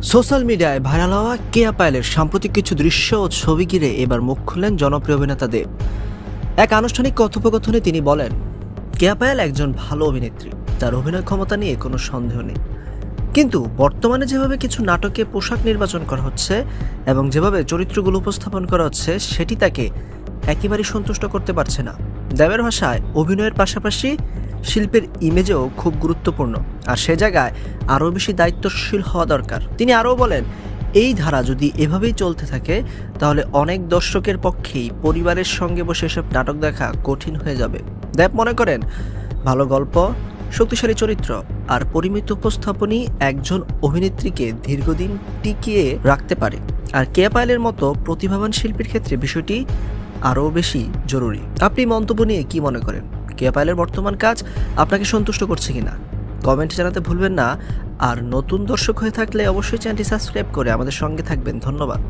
Social মিডিয়ায় viral হওয়া কেয়া পায়েলের সাম্প্রতিক কিছু দৃশ্য ও ছবি ঘিরে এবার মুখ খুললেন জনপ্রিয় অভিনেতা দেব। এক আনুষ্ঠানিক কথোপকথনে তিনি বলেন, কেয়া পায়েল একজন ভালো অভিনেত্রী, তার অভিনয় ক্ষমতা নিয়ে কোনো সন্দেহ নেই। কিন্তু বর্তমানে যেভাবে কিছু নাটকে পোশাক নির্বাচন করা হচ্ছে এবং যেভাবে চরিত্রগুলো উপস্থাপন করা হচ্ছে, সেটি তাকে একেবারেই সন্তুষ্ট করতে পারছে না। দেবের ভাষায় অভিনয়ের পাশাপাশি শিল্পের ইমেজও খুব গুরুত্বপূর্ণ, আর সে জায়গায় আরও বেশি দায়িত্বশীল হওয়া দরকার। তিনি আরও বলেন, এই ধারা যদি এভাবেই চলতে থাকে তাহলে অনেক দর্শকের পক্ষেই পরিবারের সঙ্গে বসে এসব নাটক দেখা কঠিন হয়ে যাবে। দেব মনে করেন, ভালো গল্প, শক্তিশালী চরিত্র আর পরিমিত উপস্থাপনই একজন অভিনেত্রীকে দীর্ঘদিন টিকিয়ে রাখতে পারে। আর কেয়া পায়েলের মতো প্রতিভাবান শিল্পীর ক্ষেত্রে বিষয়টি আরও বেশি জরুরি। আপনি মন্তব্য নিয়ে কি মনে করেন? কেয়া পায়েলের বর্তমান কাজ আপনাকে সন্তুষ্ট করছে কিনা কমেন্টে জানাতে ভুলবেন না। আর নতুন দর্শক হয়ে থাকলে অবশ্যই চ্যানেলটি সাবস্ক্রাইব করে আমাদের সঙ্গে থাকবেন। ধন্যবাদ।